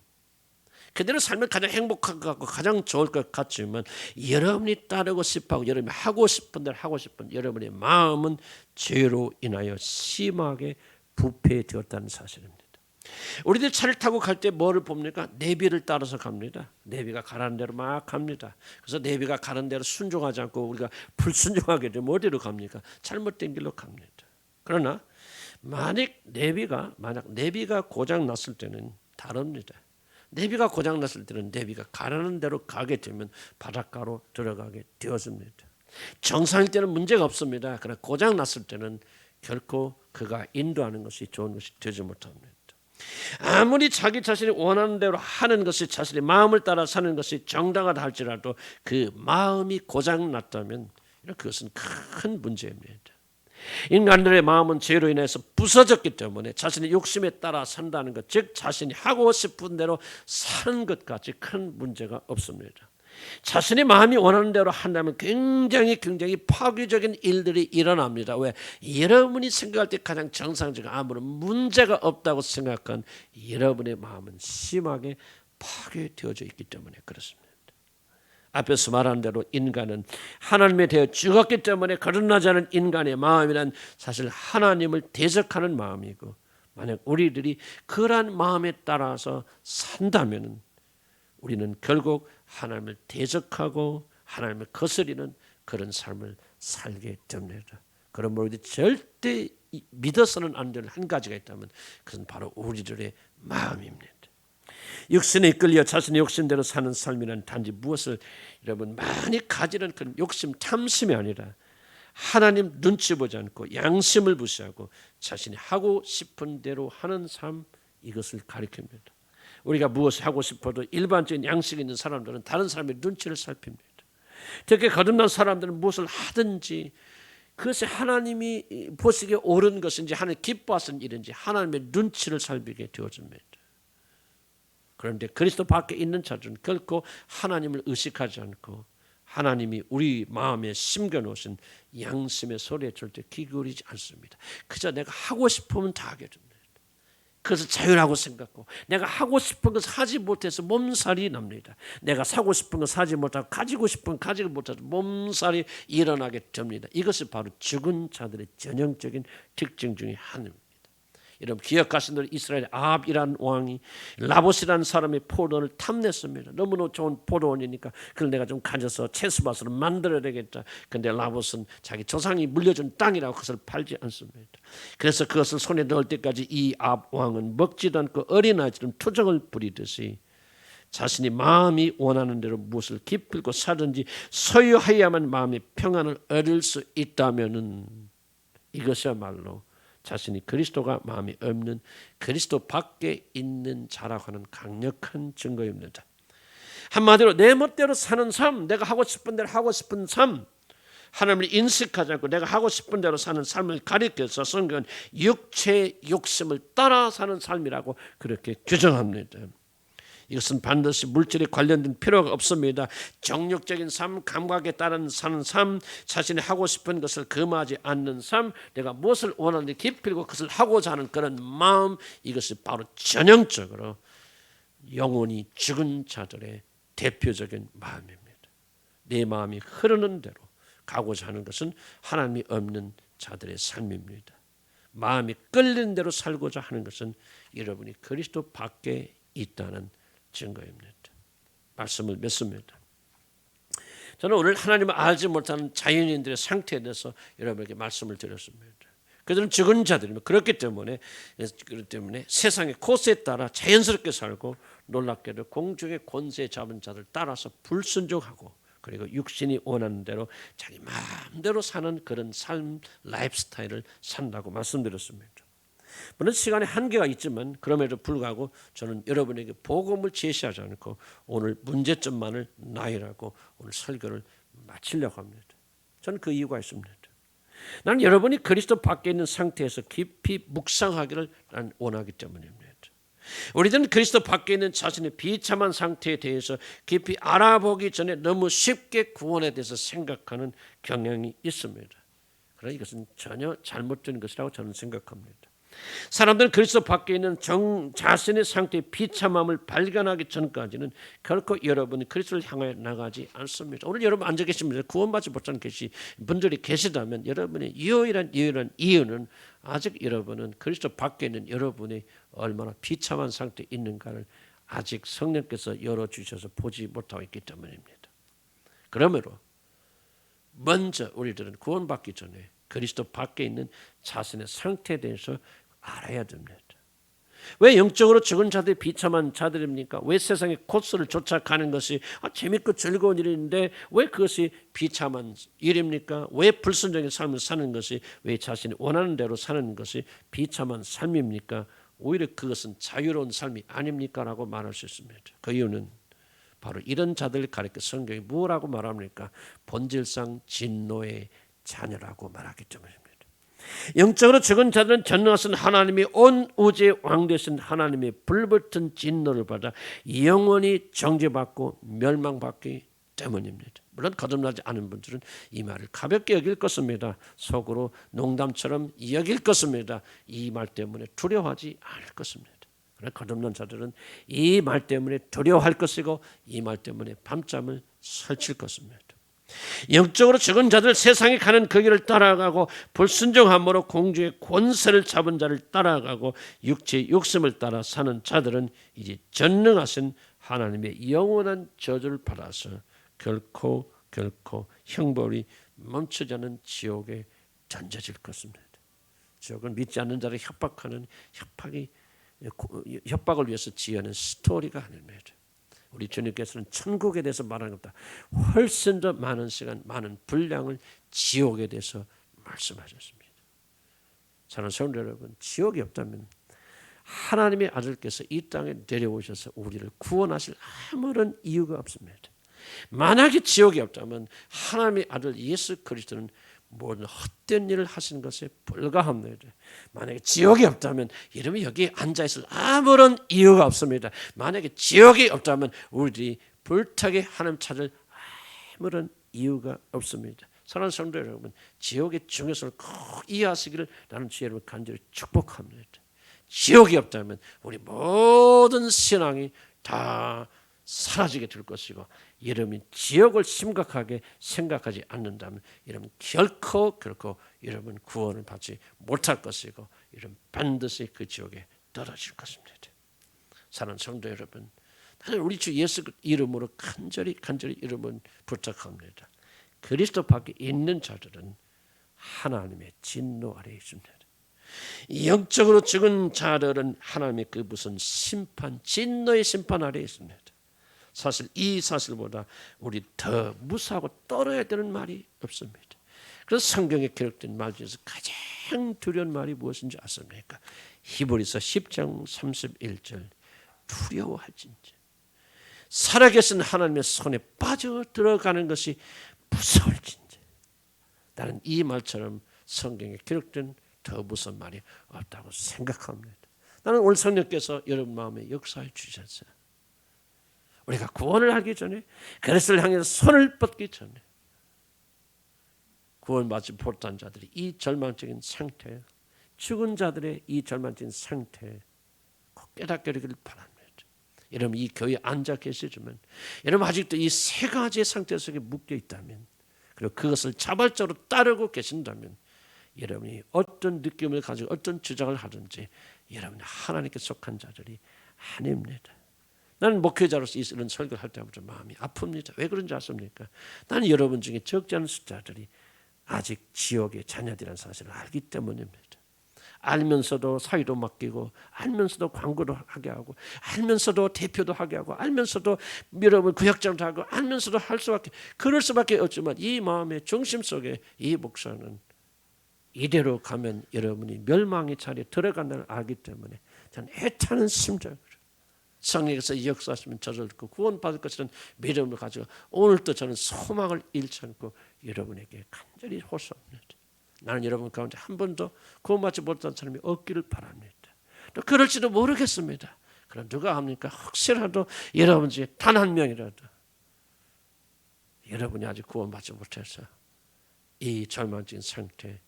그대로 살면 가장 행복한 것 같고 가장 좋을 것 같지만, 여러분이 따르고 싶어하고 여러분이 하고 싶은 대로 하고 싶은 여러분의 마음은 죄로 인하여 심하게 부패되었다는 사실입니다. 우리들 차를 타고 갈 때 뭐를 봅니까? 내비를 따라서 갑니다. 내비가 가라는 대로 막 갑니다. 그래서 내비가 가는 대로 순종하지 않고 우리가 불순종하게 되면 어디로 갑니까? 잘못된 길로 갑니다. 그러나 만약 내비가 고장 났을 때는 다릅니다. 내비가 고장났을 때는 내비가 가라는 대로 가게 되면 바닷가로 들어가게 되었습니다. 정상일 때는 문제가 없습니다. 그러나 고장났을 때는 결코 그가 인도하는 것이 좋은 것이 되지 못합니다. 아무리 자기 자신이 원하는 대로 하는 것이, 자신의 마음을 따라 사는 것이 정당하다 할지라도 그 마음이 고장났다면 그것은 큰 문제입니다. 인간들의 마음은 죄로 인해서 부서졌기 때문에 자신의 욕심에 따라 산다는 것, 즉 자신이 하고 싶은 대로 사는 것까지 큰 문제가 없습니다. 자신의 마음이 원하는 대로 한다면 굉장히 파괴적인 일들이 일어납니다. 왜? 여러분이 생각할 때 가장 정상적인, 아무런 문제가 없다고 생각한 여러분의 마음은 심하게 파괴되어져 있기 때문에 그렇습니다. 앞에서 말한 대로 인간은 하나님에 대해 죽었기 때문에 거듭나지 않은 인간의 마음이란 사실 하나님을 대적하는 마음이고, 만약 우리들이 그러한 마음에 따라서 산다면 우리는 결국 하나님을 대적하고 하나님을 거스리는 그런 삶을 살게 됩니다. 그러므로 우리 절대 믿어서는 안 될 한 가지가 있다면 그것은 바로 우리들의 마음입니다. 육신에 이끌려 자신의 욕심대로 사는 삶이란 단지 무엇을 여러분 많이 가지는 그런 욕심, 탐심이 아니라 하나님 눈치 보지 않고 양심을 무시하고 자신이 하고 싶은 대로 하는 삶, 이것을 가리킵니다. 우리가 무엇을 하고 싶어도 일반적인 양식이 있는 사람들은 다른 사람의 눈치를 살핍니다. 특히 거듭난 사람들은 무엇을 하든지 그것이 하나님이 보시기에 옳은 것인지 하나님 기뻐하시는 일인지 하나님의 눈치를 살피게 되어집니다. 그런데 그리스도 밖에 있는 자들은 결코 하나님을 의식하지 않고 하나님이 우리 마음에 심겨놓으신 양심의 소리에 절대 귀 기울이지 않습니다. 그저 내가 하고 싶으면 다 하게 됩니다. 그래서 자유라고 생각하고 내가 하고 싶은 것을 하지 못해서 몸살이 납니다. 내가 사고 싶은 것을 사지 못하고 가지고 싶은 것을 가지고 못해서 몸살이 일어나게 됩니다. 이것이 바로 죽은 자들의 전형적인 특징 중에 하나입니다. 여러분 기억하시는 대로 이스라엘 아합이라는 왕이 라봇이라는 사람의 포도원을 탐냈습니다. 너무나 좋은 포도원이니까 그걸 내가 좀 가져서 채소밭으로 만들어야 되겠다. 그런데 라봇은 자기 조상이 물려준 땅이라고 그것을 팔지 않습니다. 그래서 그것을 손에 넣을 때까지 이 아합 왕은 먹지도 않고 어린아이처럼 투정을 부리듯이 자신이 마음이 원하는 대로 무엇을 기필고 사든지 소유해야만 마음의 평안을 얻을 수 있다면은 이것이야말로 자신이 그리스도가 마음에 없는 그리스도 밖에 있는 자라고 하는 강력한 증거입니다. 한마디로 내 멋대로 사는 삶, 내가 하고 싶은 대로 하고 싶은 삶, 하나님을 인식하지 않고 내가 하고 싶은 대로 사는 삶을 가리켜서 성경은 육체의 욕심을 따라 사는 삶이라고 그렇게 규정합니다. 이것은 반드시 물질에 관련된 필요가 없습니다. 정욕적인 삶, 감각에 따른 사는 삶, 자신이 하고 싶은 것을 금하지 않는 삶, 내가 무엇을 원하는지 기필고 그것을 하고자 하는 그런 마음, 이것이 바로 전형적으로 영혼이 죽은 자들의 대표적인 마음입니다. 내 마음이 흐르는 대로 가고자 하는 것은 하나님이 없는 자들의 삶입니다. 마음이 끌리는 대로 살고자 하는 것은 여러분이 그리스도 밖에 있다는 증거입니다. 말씀을 맺습니다. 저는 오늘 하나님을 알지 못하는 자연인들의 상태에 대해서 여러분에게 말씀을 드렸습니다. 그들은 죽은 자들입니다. 그렇기 때문에 세상의 코스에 따라 자연스럽게 살고 놀랍게도 공중의 권세 잡은 자들 따라서 불순종하고 그리고 육신이 원하는 대로 자기 마음대로 사는 그런 삶 라이프 스타일을 산다고 말씀드렸습니다. 물론 시간에 한계가 있지만 그럼에도 불구하고 저는 여러분에게 복음을 제시하지 않고 오늘 문제점만을 나열하고 오늘 설교를 마치려고 합니다. 저는 그 이유가 있습니다. 나는 여러분이 그리스도 밖에 있는 상태에서 깊이 묵상하기를 난 원하기 때문입니다. 우리들은 그리스도 밖에 있는 자신의 비참한 상태에 대해서 깊이 알아보기 전에 너무 쉽게 구원에 대해서 생각하는 경향이 있습니다. 그러나 이것은 전혀 잘못된 것이라고 저는 생각합니다. 사람들은 그리스도 밖에 있는 자신의 상태의 비참함을 발견하기 전까지는 결코 여러분이 그리스도를 향하여 나가지 않습니다. 오늘 여러분 앉아 계십니다. 구원받지 못한 분들이 계시다면 여러분의 유일한 이유는 아직 여러분은 그리스도 밖에 있는 여러분이 얼마나 비참한 상태에 있는가를 아직 성령께서 열어주셔서 보지 못하고 있기 때문입니다. 그러므로 먼저 우리들은 구원받기 전에 그리스도 밖에 있는 자신의 상태에 대해서 알아야 됩니다. 왜 영적으로 죽은 자들이 비참한 자들입니까? 왜 세상의 코스를 쫓아가는 것이 재밌고 즐거운 일인데 왜 그것이 비참한 일입니까? 왜 불순종의 삶을 사는 것이, 왜 자신이 원하는 대로 사는 것이 비참한 삶입니까? 오히려 그것은 자유로운 삶이 아닙니까? 라고 말할 수 있습니다. 그 이유는 바로 이런 자들을 가리켜 성경이 뭐라고 말합니까? 본질상 진노의 자녀라고 말하기 때문입니다. 영적으로 죽은 자들은 전능하신 하나님이 온 우주의 왕 되신 하나님의 불붙은 진노를 받아 영원히 정죄받고 멸망받기 때문입니다. 물론 거듭나지 않은 분들은 이 말을 가볍게 여길 것입니다. 속으로 농담처럼 여길 것입니다. 이 말 때문에 두려워하지 않을 것입니다. 그러나 거듭난 자들은 이 말 때문에 두려워할 것이고 이 말 때문에 밤잠을 설칠 것입니다. 영적으로 죽은 자들, 세상에 가는 그 길을 따라가고 불순종함으로 공중의 권세를 잡은 자를 따라가고 육체의 욕심을 따라 사는 자들은 이제 전능하신 하나님의 영원한 저주를 받아서 결코 형벌이 멈추지 않는 지옥에 던져질 것입니다. 지옥은 믿지 않는 자를 협박하는 협박을 위해서 지어낸 스토리가 아닙니다. 우리 주님께서는 천국에 대해서 말하는 것보다 훨씬 더 많은 시간, 많은 분량을 지옥에 대해서 말씀하셨습니다. 사랑하는 성도 여러분, 지옥이 없다면 하나님의 아들께서 이 땅에 내려오셔서 우리를 구원하실 아무런 이유가 없습니다. 만약에 지옥이 없다면 하나님의 아들 예수 그리스도는 모든 헛된 일을 하시는 것에 불과합니다. 만약에 지옥이 없다면 여러분이 여기에 앉아있을 아무런 이유가 없습니다. 만약에 지옥이 없다면 우리들이 불타게 하나님 찾을 아무런 이유가 없습니다. 사랑하는 성도 여러분, 지옥의 중요성을 꼭 이해하시기를 나는 주의 여러분 간절히 축복합니다. 지옥이 없다면 우리 모든 신앙이 다 사라지게 될 것이고, 여러분이 지옥을 심각하게 생각하지 않는다면 여러분 결코 여러분 구원을 받지 못할 것이고, 여러분 반드시 그 지옥에 떨어질 것입니다. 사랑하는 성도 여러분, 나는 우리 주 예수 이름으로 간절히 여러분 부탁합니다. 그리스도 밖에 있는 자들은 하나님의 진노 아래에 있습니다. 영적으로 죽은 자들은 하나님의 그 무슨 심판, 진노의 심판 아래에 있습니다. 사실 이 사실보다 우리 더 무사하고 떨어야 되는 말이 없습니다. 그래서 성경에 기록된 말 중에서 가장 두려운 말이 무엇인지 아십니까? 히브리서 10장 31절, 두려워할진지 살아계신 하나님의 손에 빠져 들어가는 것이 무서울진지. 나는 이 말처럼 성경에 기록된 더 무서운 말이 없다고 생각합니다. 나는 오늘 성령께서 여러분 마음에 역사해 주셨어요. 우리가 구원을 하기 전에, 그리스도를 향해서 손을 뻗기 전에 구원받지 못한 자들이 이 절망적인 상태, 죽은 자들의 이 절망적인 상태에 꼭 깨닫게 되기를 바랍니다. 여러분 이 교회에 앉아 계시지만 여러분 아직도 이 세 가지의 상태 속에 묶여 있다면, 그리고 그것을 자발적으로 따르고 계신다면, 여러분이 어떤 느낌을 가지고 어떤 주장을 하든지 여러분이 하나님께 속한 자들이 아닙니다. 나는 목회자로서 이런 설교를 할 때마다 마음이 아픕니다. 왜 그런지 아십니까? 나는 여러분 중에 적지 않은 숫자들이 아직 지옥의 자녀들이라는 사실을 알기 때문입니다. 알면서도 사위도 맡기고, 알면서도 광고도 하게 하고, 알면서도 대표도 하게 하고, 알면서도 여러분 구역장도 하고, 알면서도 그럴 수밖에 없지만 이 마음의 중심 속에 이 목사는 이대로 가면 여러분이 멸망의 자리에 들어간다는 알기 때문에 저는 애타는 심정으로 성령께서 역사하시면 저절 그 구원받을 것이라는 믿음을 가지고 오늘도 저는 소망을 잃지 않고 여러분에게 간절히 호소합니다. 나는 여러분 가운데 한 번도 구원받지 못한 사람이 없기를 바랍니다. 또 그럴지도 모르겠습니다. 그럼 누가 합니까? 혹시라도 여러분 중에 단 한 명이라도 여러분이 아직 구원받지 못해서 이 절망적인 상태,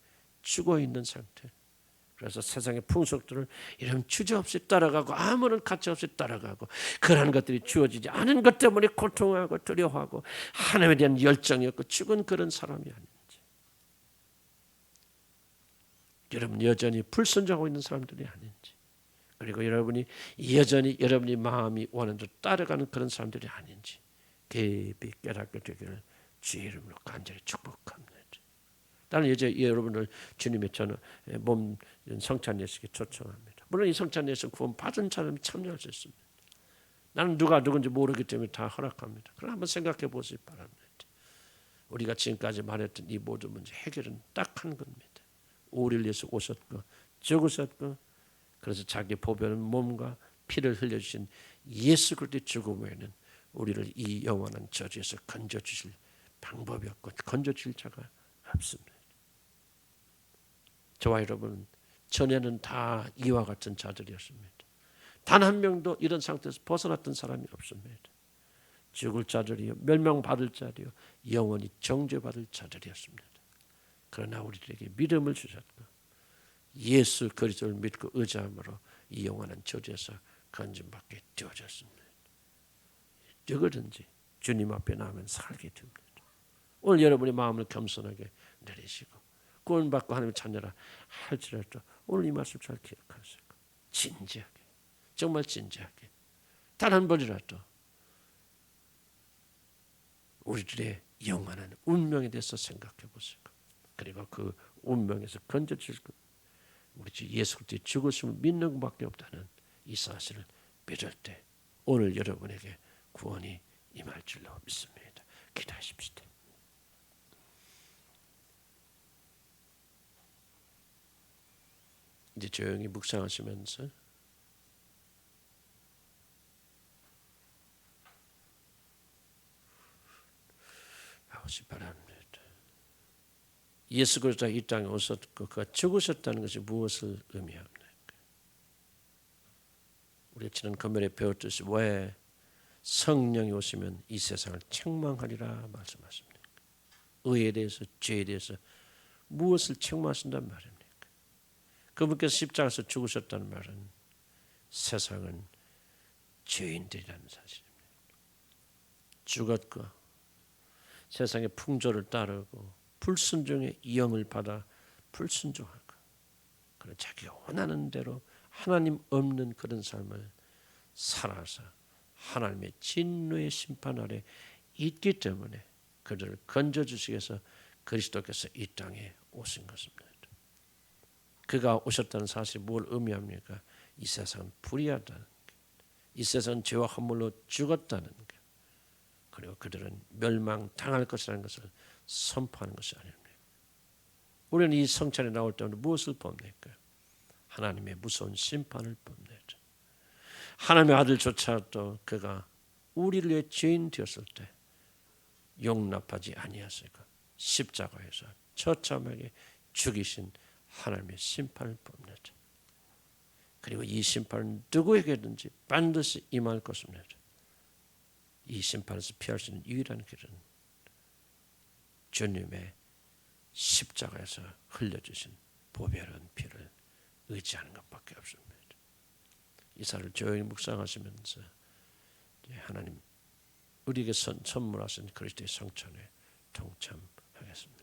죽어있는 상태, 그래서 세상의 풍속들을 이런 주저없이 따라가고 아무런 가치 없이 따라가고, 그러한 것들이 주어지지 않은 것 때문에 고통하고 두려워하고 하나님에 대한 열정이 없고 죽은 그런 사람이 아닌지, 여러분 여전히 불순종하고 있는 사람들이 아닌지, 그리고 여러분이 여전히 여러분이 마음이 원하는 대로 따라가는 그런 사람들이 아닌지 깊이 깨닫게 되기를 주의 이름으로 간절히 축복합니다. 나는 이제 여러분을 주님의 몸 성찬 예식에 초청합니다. 물론 이 성찬 예식 구원 받은 사람이 참여할 수 있습니다. 나는 누가 누군지 모르기 때문에 다 허락합니다. 그럼 한번 생각해 보시기 바랍니다. 우리가 지금까지 말했던 이 모든 문제 해결은 딱 한 겁니다. 우리를 위해서 오셨고 죽으셨고, 그래서 자기 보배는 몸과 피를 흘려주신 예수 그리스도의 죽음 외에는 우리를 이 영원한 저주에서 건져주실 방법이 없고 건져주실 자가 없습니다. 저와 여러분 전에는 다 이와 같은 자들이었습니다. 단 한 명도 이런 상태에서 벗어났던 사람이 없습니다. 죽을 자들이요, 멸망받을 자들이요, 영원히 정죄받을 자들이었습니다. 그러나 우리들에게 믿음을 주셨고 예수 그리스도를 믿고 의지함으로 이 영원한 저주에서 건짐받게 되어졌습니다. 누구든지 주님 앞에 나면 살게 됩니다. 오늘 여러분의 마음을 겸손하게 내리시고 구원받고 하나님의 자녀라 할지라도 오늘 이 말씀 잘 기억하시고 진지하게, 정말 진지하게 단 한 번이라도 우리들의 영원한 운명에 대해서 생각해 보시고, 그리고 그 운명에서 건져질 것, 우리 주 예수 그리스도의 죽으심을 믿는 것밖에 없다는 이 사실을 믿을 때 오늘 여러분에게 구원이 임할 줄로 믿습니다. 기도하십시다. 이제 조용히 묵상하시면서 것이 바랍니다. 예수 그리스도가 이 땅에 오셨고 그가 죽으셨다는 것이 무엇을 의미합니까? 우리가 지난 금요일에 배웠듯이 왜 성령이 오시면 이 세상을 책망하리라 말씀하십니다. 의에 대해서 죄에 대해서 무엇을 책망하신단 말입니까? 그분께서 십자가에서 죽으셨다는 말은 세상은 죄인들이라는 사실입니다. 죽었고 세상의 풍조를 따르고 불순종의 영을 받아 불순종하고 그런 자기가 원하는 대로 하나님 없는 그런 삶을 살아서 하나님의 진노의 심판 아래 있기 때문에 그들을 건져주시기 위해서 그리스도께서 이 땅에 오신 것입니다. 그가 오셨다는 사실이 뭘 의미합니까? 이 세상은 불의하다는 것, 이 세상은 죄와 허물로 죽었다는 것, 그리고 그들은 멸망당할 것이라는 것을 선포하는 것이 아닙니다. 우리는 이 성찬에 나올 때마다 무엇을 봅니까? 하나님의 무서운 심판을 봅니다. 하나님의 아들조차도 그가 우리를 위해 죄인 되었을 때 용납하지 아니하시고 십자가에서 처참하게 죽이신 하나님의 심판을 봅니다. 그리고 이 심판은 누구에게든지 반드시 임할 것입니다. 이 심판에서 피할 수 있는 유일한 길은 주님의 십자가에서 흘려주신 보배로운 피를 의지하는 것밖에 없습니다. 이사를 조용히 묵상하시면서 하나님 우리에게 선물하신 그리스도의 성찬에 동참하겠습니다.